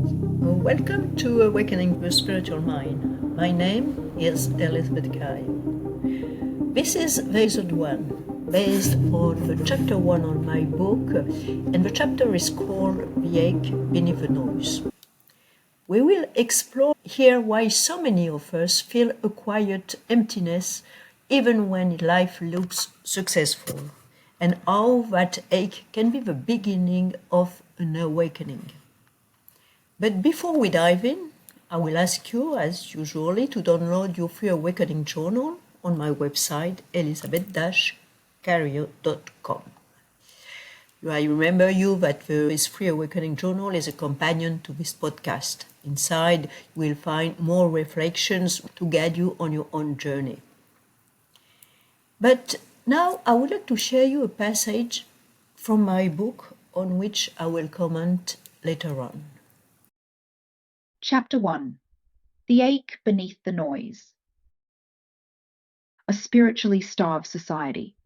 Welcome to Awakening the Spiritual Mind. My name is Elisabeth Carrio. This is the episode 1, based on the chapter 1 on my book, and the chapter is called The Ache Beneath the Noise. We will explore here why so many of us feel a quiet emptiness even when life looks successful, and how that ache can be the beginning of an awakening. But before we dive in, I will ask you, as usually, to download your free awakening journal on my website, elisabeth-carrio.com. I remember you that this free awakening journal is a companion to this podcast. Inside, you will find more reflections to guide you on your own journey. But now I would like to share you a passage from my book on which I will comment later on. Chapter 1. The Ache Beneath the Noise. A spiritually starved society.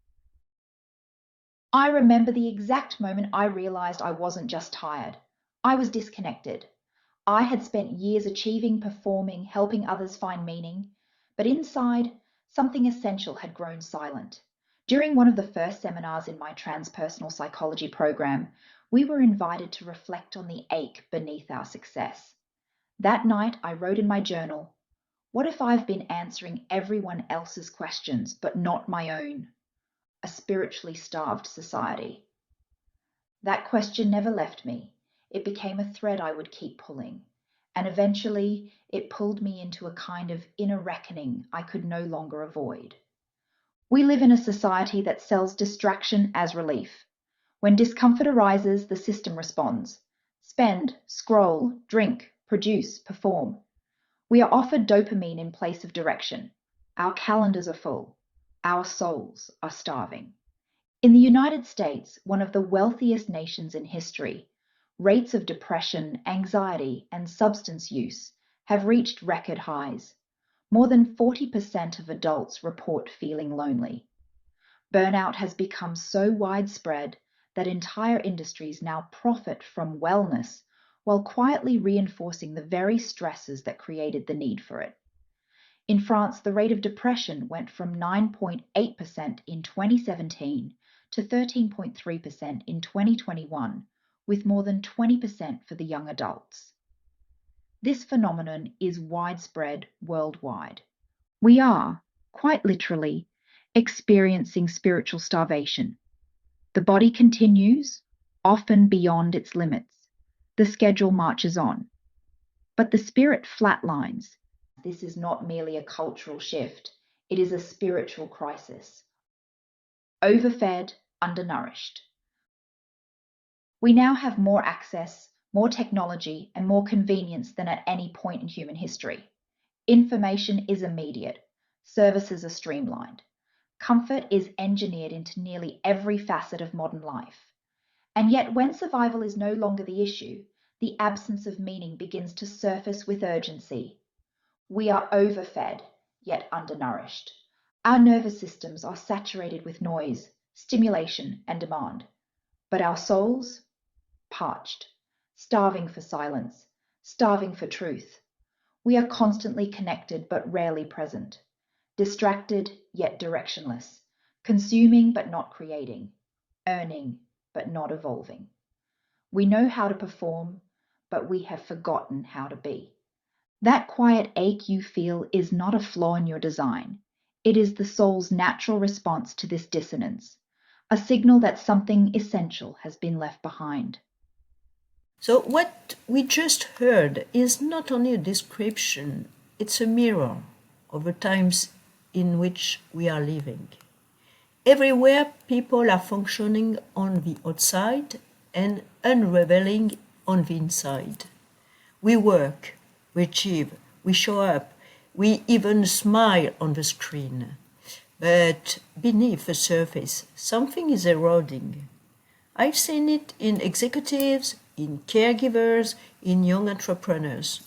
I remember the exact moment I realized I wasn't just tired. I was disconnected. I had spent years achieving, performing, helping others find meaning, but inside, something essential had grown silent. During one of the first seminars in my transpersonal psychology program, we were invited to reflect on the ache beneath our success. That night, I wrote in my journal, "What if I've been answering everyone else's questions, but not my own?" A spiritually starved society. That question never left me. It became a thread I would keep pulling, and eventually it pulled me into a kind of inner reckoning I could no longer avoid. We live in a society that sells distraction as relief. When discomfort arises, the system responds. Spend, scroll, drink, produce, perform. We are offered dopamine in place of direction. Our calendars are full. Our souls are starving. In the United States, one of the wealthiest nations in history, rates of depression, anxiety, and substance use have reached record highs. More than 40% of adults report feeling lonely. Burnout has become so widespread that entire industries now profit from wellness while quietly reinforcing the very stresses that created the need for it. In France, the rate of depression went from 9.8% in 2017 to 13.3% in 2021, with more than 20% for the young adults. This phenomenon is widespread worldwide. We are, quite literally, experiencing spiritual starvation. The body continues, often beyond its limits. The schedule marches on. But the spirit flatlines. This is not merely a cultural shift, it is a spiritual crisis. Overfed, undernourished. We now have more access, more technology, and more convenience than at any point in human history. Information is immediate. Services are streamlined. Comfort is engineered into nearly every facet of modern life. And yet, when survival is no longer the issue, the absence of meaning begins to surface with urgency. We are overfed, yet undernourished. Our nervous systems are saturated with noise, stimulation, and demand. But our souls? Parched, starving for silence, starving for truth. We are constantly connected but rarely present, distracted yet directionless, consuming but not creating, earning but not evolving. We know how to perform, but we have forgotten how to be. That quiet ache you feel is not a flaw in your design. It is the soul's natural response to this dissonance, a signal that something essential has been left behind. So what we just heard is not only a description, it's a mirror of the times in which we are living. Everywhere people are functioning on the outside and unraveling on the inside. We work, we achieve, we show up, we even smile on the screen. But beneath the surface, something is eroding. I've seen it in executives, in caregivers, in young entrepreneurs.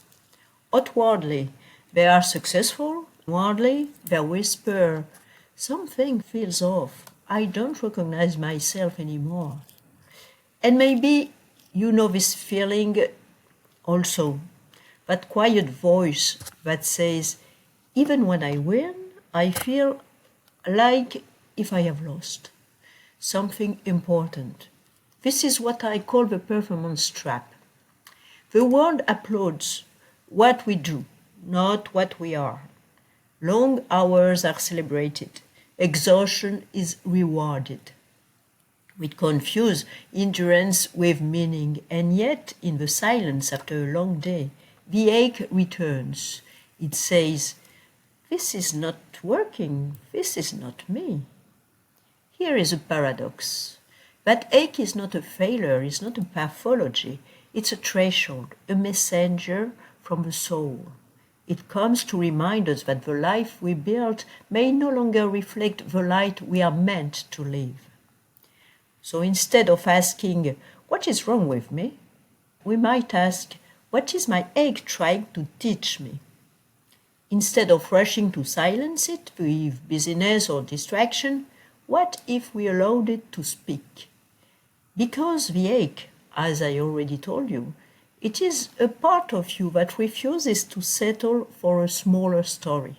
Outwardly, they are successful. Inwardly, they whisper, "Something feels off. I don't recognize myself anymore." And maybe you know this feeling Also, that quiet voice that says, even when I win, I feel like if I have lost something important. This is what I call the performance trap. The world applauds what we do, not what we are. Long hours are celebrated. Exhaustion is rewarded. We confuse endurance with meaning, and yet, in the silence after a long day, the ache returns. It says, this is not working, this is not me. Here is a paradox. That ache is not a failure, it's not a pathology, it's a threshold, a messenger from the soul. It comes to remind us that the life we built may no longer reflect the light we are meant to live. So instead of asking, what is wrong with me? We might ask, what is my ache trying to teach me? Instead of rushing to silence it with busyness or distraction, what if we allowed it to speak? Because the ache, as I already told you, it is a part of you that refuses to settle for a smaller story.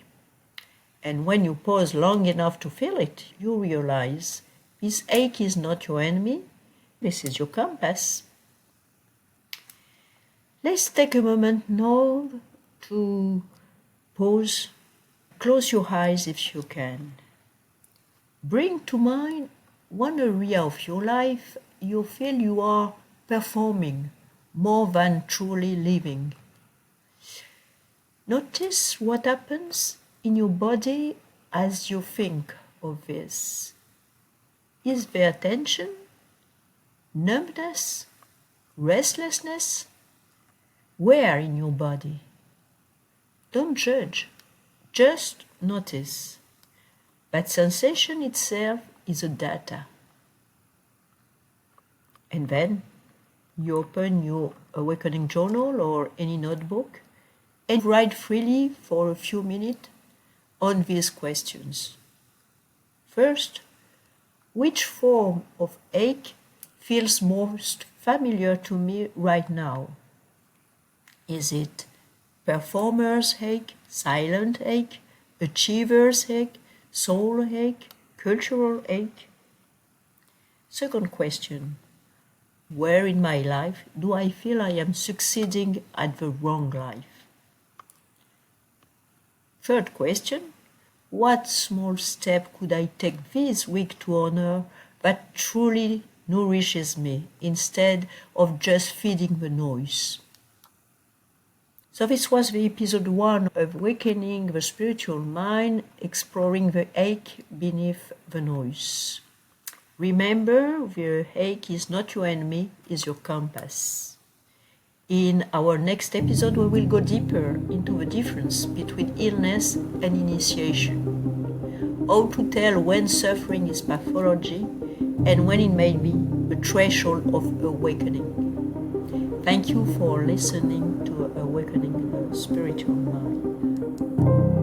And when you pause long enough to feel it, you realize this ache is not your enemy, this is your compass. Let's take a moment now to pause. Close your eyes if you can. Bring to mind one area of your life you feel you are performing more than truly living. Notice what happens in your body as you think of this. Is there tension, numbness, restlessness? Where in your body? Don't judge, just notice. That sensation itself is a data. And then you open your awakening journal or any notebook and write freely for a few minutes on these questions. First, which form of ache feels most familiar to me right now? Is it performer's ache, silent ache, achiever's ache, soul ache, cultural ache? Second question, where in my life do I feel I am succeeding at the wrong life? Third question, what small step could I take this week to honor that truly nourishes me instead of just feeding the noise? So this was the episode 1 of Awakening the Spiritual Mind, exploring the ache beneath the noise. Remember, the ache is not your enemy, it's your compass. In our next episode, we will go deeper into the difference between illness and initiation. How to tell when suffering is pathology and when it may be a threshold of awakening. Thank you for listening to Awakening the Spiritual Mind.